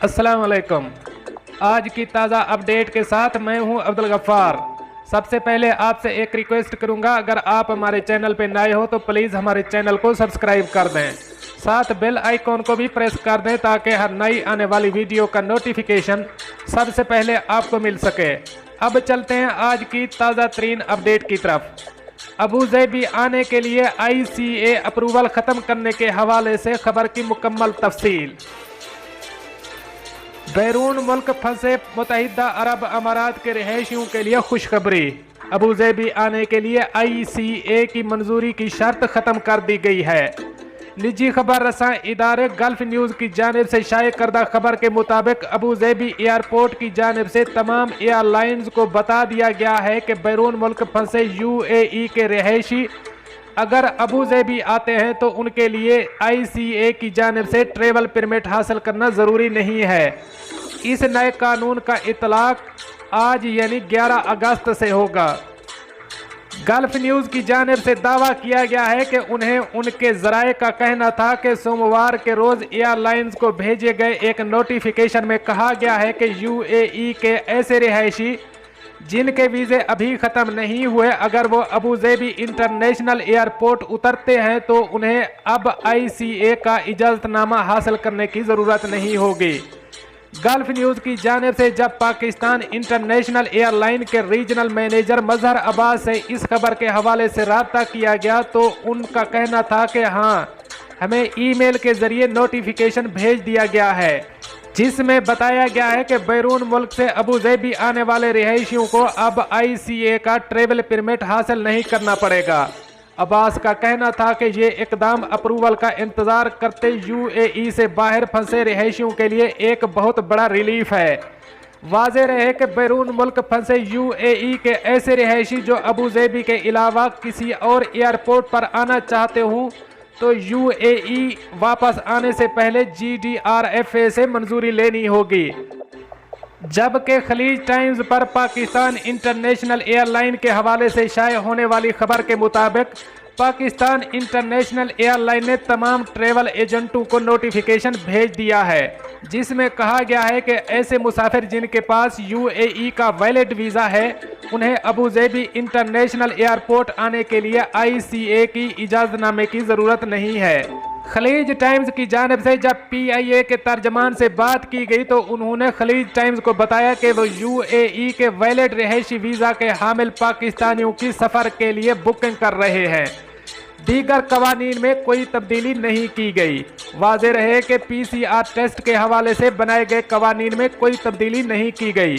अस्सलाम वालेकुम। आज की ताज़ा अपडेट के साथ मैं हूं अब्दुल गफ्फार। सबसे पहले आपसे एक रिक्वेस्ट करूंगा, अगर आप हमारे चैनल पे नए हो तो प्लीज़ हमारे चैनल को सब्सक्राइब कर दें, साथ बेल आइकॉन को भी प्रेस कर दें ताकि हर नई आने वाली वीडियो का नोटिफिकेशन सबसे पहले आपको मिल सके। अब चलते हैं आज की ताज़ा तरीन अपडेट की तरफ। अबू ज़ैबी आने के लिए ICA अप्रूवल ख़त्म करने के हवाले से खबर की मुकम्मल तफसील। बैरून मुल्क फंसे मुत्तहिदा अरब अमारात के रिहायशियों के लिए खुशखबरी। अबू ज़ैबी आने के लिए ICA की मंजूरी की शर्त ख़त्म कर दी गई है। निजी खबर रसां इदारे गल्फ न्यूज़ की जानिब से शाये करदा खबर के मुताबिक अबू ज़ैबी एयरपोर्ट की जानिब से तमाम एयरलाइंस को बता दिया गया है कि बैरून मुल्क फंसे UAE के रिहायशी अगर अबू ज़ैबी आते हैं तो उनके लिए ICA की जानिब से ट्रेवल परमिट हासिल करना ज़रूरी नहीं है। इस नए कानून का इतलाक आज यानी 11 अगस्त से होगा। गल्फ न्यूज़ की जानिब से दावा किया गया है कि उन्हें उनके ज़राए का कहना था कि सोमवार के रोज़ एयरलाइंस को भेजे गए एक नोटिफिकेशन में कहा गया है कि UAE के ऐसे रिहायशी जिनके वीज़े अभी ख़त्म नहीं हुए, अगर वो अबू ज़ैबी इंटरनेशनल एयरपोर्ट उतरते हैं तो उन्हें अब ICA का इजाज़तनामा हासिल करने की ज़रूरत नहीं होगी। गल्फ न्यूज़ की जानिब से जब पाकिस्तान इंटरनेशनल एयरलाइन के रीजनल मैनेजर मजहर अब्बास से इस खबर के हवाले से रब्ता किया गया तो उनका कहना था कि हाँ, हमें ईमेल के ज़रिए नोटिफिकेशन भेज दिया गया है जिसमें बताया गया है कि बैरून मुल्क से अबू ज़ैबी आने वाले रिहायशियों को अब ICA का ट्रेवल परमिट हासिल नहीं करना पड़ेगा। अब्बास का कहना था कि ये इकदाम अप्रूवल का इंतज़ार करते UAE से बाहर फंसे रिहायशियों के लिए एक बहुत बड़ा रिलीफ है। वाज़ेह रहे कि बैरून मुल्क फंसे UAE के ऐसे रिहायशी जो अबू ज़ैबी के अलावा किसी और एयरपोर्ट पर आना चाहते हों तो UAE वापस आने से पहले GDRFA से मंजूरी लेनी होगी। जबकि खलीज टाइम्स पर पाकिस्तान इंटरनेशनल एयरलाइन के हवाले से शाये होने वाली खबर के मुताबिक पाकिस्तान इंटरनेशनल एयरलाइन ने तमाम ट्रैवल एजेंटों को नोटिफिकेशन भेज दिया है जिसमें कहा गया है कि ऐसे मुसाफिर जिनके पास UAE का वैलिड वीज़ा है उन्हें अबू ज़ैबी इंटरनेशनल एयरपोर्ट आने के लिए ICA की इजाज़तनामे की ज़रूरत नहीं है। खलीज टाइम्स की जानिब से जब PIA के तर्जमान से बात की गई तो उन्होंने खलीज टाइम्स को बताया कि वो UAE के वैलिड रिहायशी वीज़ा के हामिल पाकिस्तानियों की सफ़र के लिए बुकिंग कर रहे हैं। दीगर कवानीन में कोई तब्दीली नहीं की गई। वाज़ेह रहे कि PCR टेस्ट के हवाले से बनाए गए कवानीन में कोई तब्दीली नहीं की गई।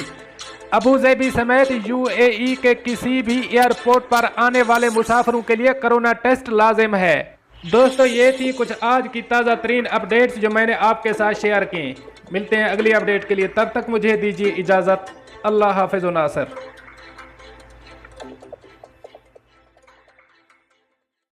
अबू ज़ैबी समेत UAE के किसी भी एयरपोर्ट पर आने वाले मुसाफिरों के लिए कोरोना टेस्ट लाजिम है। दोस्तों, ये थी कुछ आज की ताज़ा तरीन अपडेट्स जो मैंने आपके साथ शेयर की। मिलते हैं अगली अपडेट के लिए, तब तक मुझे दीजिए इजाज़त। अल्लाह हाफ़िज़ व नासर।